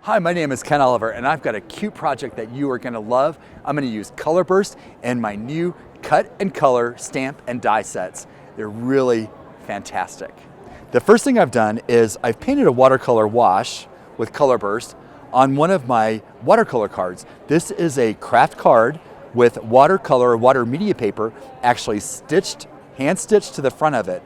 Hi, my name is Ken Oliver, and I've got a cute project that you are going to love. I'm going to use Colorburst and my new cut and color stamp and die sets. They're really fantastic. The first thing I've done is I've painted a watercolor wash with Colorburst on one of my watercolor cards. This is a craft card with watercolor water media paper actually stitched, hand stitched to the front of it.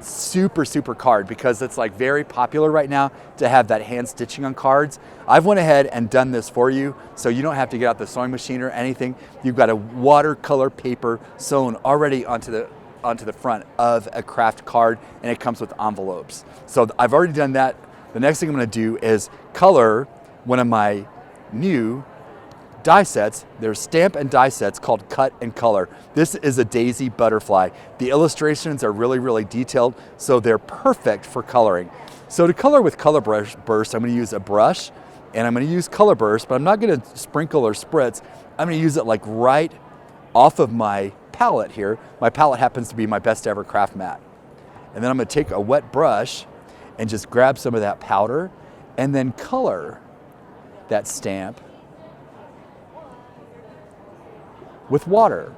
Super card because it's like very popular right now to have that hand stitching on cards. I've went ahead and done this for you so you don't have to get out the sewing machine or anything. You've got a watercolor paper sewn already onto the front of a craft card, and it comes with envelopes. So I've already done that. The next thing I'm going to do is color one of my new die sets. There's stamp and die sets called Cut and Color. This is a daisy butterfly. The illustrations are really detailed, so they're perfect for coloring. So to color with Colorburst, I'm going to use a brush and I'm going to use Colorburst, but I'm not going to sprinkle or spritz. I'm going to use it like right off of my palette here. My palette happens to be my best ever craft mat. And then I'm going to take a wet brush and just grab some of that powder and then color that stamp with water.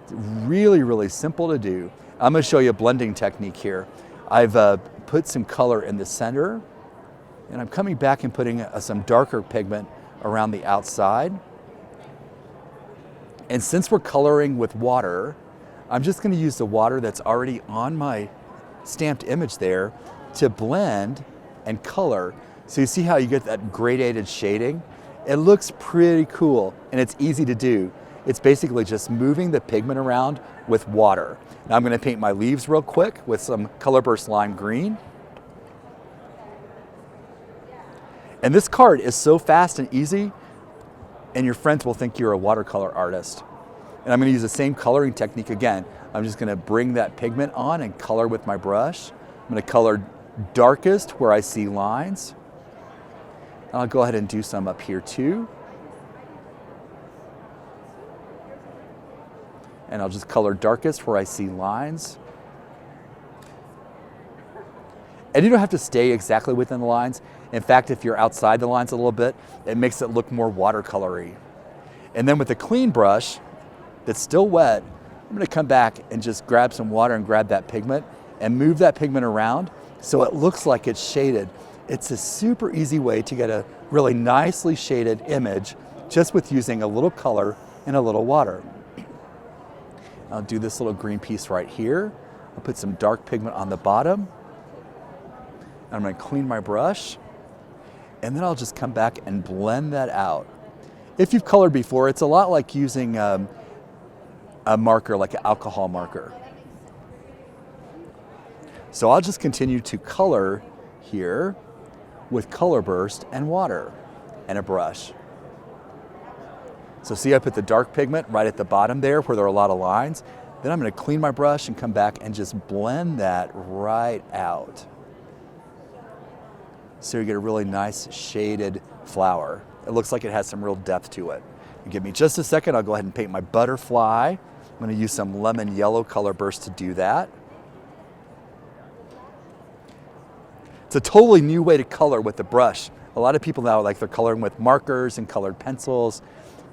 It's really simple to do. I'm going to show you a blending technique here. I've put some color in the center, and I'm coming back and putting some darker pigment around the outside. And since we're coloring with water, I'm just going to use the water that's already on my stamped image there to blend and color. So you see how you get that gradated shading? It looks pretty cool, and it's easy to do. It's basically just moving the pigment around with water. Now I'm going to paint my leaves real quick with some Colorburst lime green. And this card is so fast and easy, and your friends will think you're a watercolor artist. And I'm going to use the same coloring technique again. I'm just going to bring that pigment on and color with my brush. I'm going to color darkest where I see lines. And I'll go ahead and do some up here too. And I'll just color darkest where I see lines. And you don't have to stay exactly within the lines. In fact, if you're outside the lines a little bit, it makes it look more watercolory. And then with a clean brush that's still wet, I'm going to come back and just grab some water and grab that pigment and move that pigment around so it looks like it's shaded. It's a super easy way to get a really nicely shaded image just with using a little color and a little water. I'll do this little green piece right here. I'll put some dark pigment on the bottom. I'm going to clean my brush, and then I'll just come back and blend that out. If you've colored before, it's a lot like using a marker, like an alcohol marker. So I'll just continue to color here with Colorburst and water and a brush. So see, I put the dark pigment right at the bottom there where there are a lot of lines. Then I'm going to clean my brush and come back and just blend that right out. So you get a really nice shaded flower. It looks like it has some real depth to it. You give me just a second, I'll go ahead and paint my butterfly. I'm going to use some lemon yellow Colorburst to do that. It's a totally new way to color with the brush. A lot of people now like they're coloring with markers and colored pencils.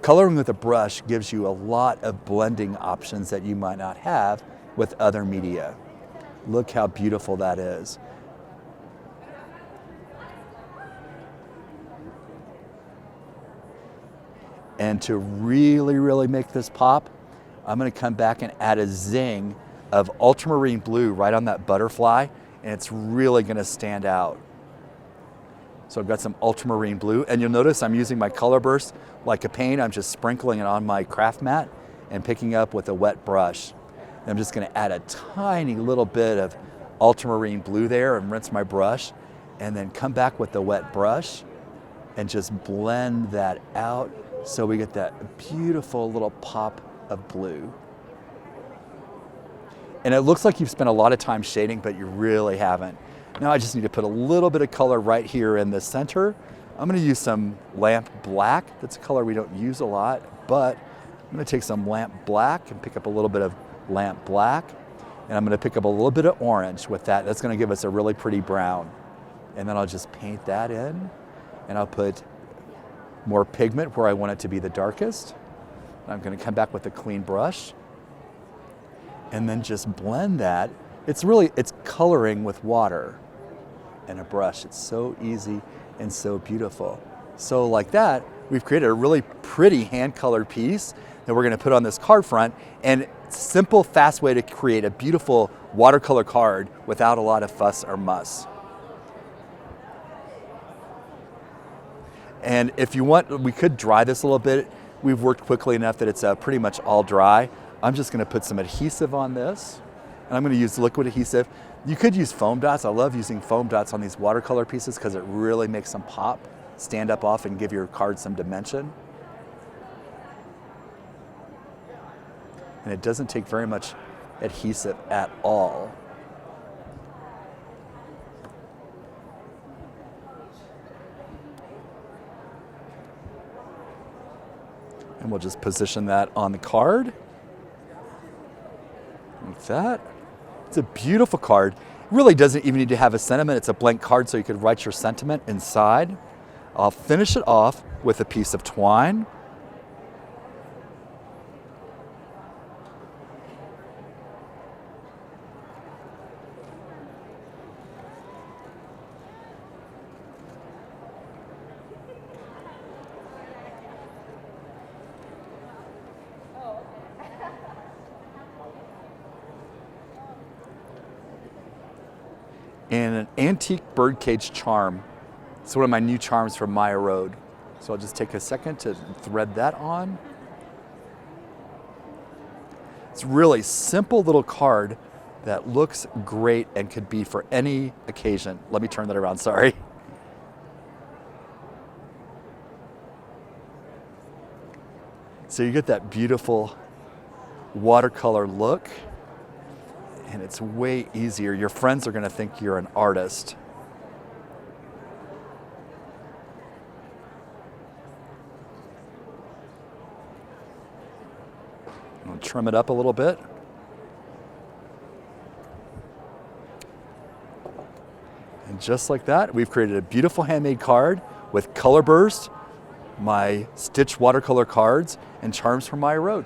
Coloring with a brush gives you a lot of blending options that you might not have with other media. Look how beautiful that is. And to really make this pop, I'm going to come back and add a zing of ultramarine blue right on that butterfly, and it's really going to stand out. So I've got some ultramarine blue, and you'll notice I'm using my Colorburst like a paint. I'm just sprinkling it on my craft mat and picking up with a wet brush. And I'm just going to add a tiny little bit of ultramarine blue there and rinse my brush, and then come back with the wet brush and just blend that out so we get that beautiful little pop of blue. And it looks like you've spent a lot of time shading, but you really haven't. Now I just need to put a little bit of color right here in the center. I'm going to use some lamp black. That's a color we don't use a lot, but I'm going to take some lamp black and pick up a little bit of lamp black. And I'm going to pick up a little bit of orange with that. That's going to give us a really pretty brown. And then I'll just paint that in. and I'll put more pigment where I want it to be the darkest. I'm going to come back with a clean brush and then just blend that. It's coloring with water and a brush. It's so easy and so beautiful. So like that, we've created a really pretty hand-colored piece that we're going to put on this card front, and simple, fast way to create a beautiful watercolor card without a lot of fuss or muss. And if you want, we could dry this a little bit. We've worked quickly enough that it's pretty much all dry. I'm just going to put some adhesive on this, and I'm going to use liquid adhesive. You could use foam dots. I love using foam dots on these watercolor pieces because it really makes them pop, stand up off, and give your card some dimension. And it doesn't take very much adhesive at all. And we'll just position that on the card. Like that. It's a beautiful card. It really doesn't even need to have a sentiment. It's a blank card, so you could write your sentiment inside. I'll finish it off with a piece of twine. And an antique birdcage charm. It's one of my new charms from Maya Road. So I'll just take a second to thread that on. It's a really simple little card that looks great and could be for any occasion. Let me turn that around, sorry. So you get that beautiful watercolor look. And it's way easier. Your friends are going to think you're an artist. I'll trim it up a little bit. And just like that, we've created a beautiful handmade card with Colorburst, my stitched watercolor cards, and charms from Maya Road.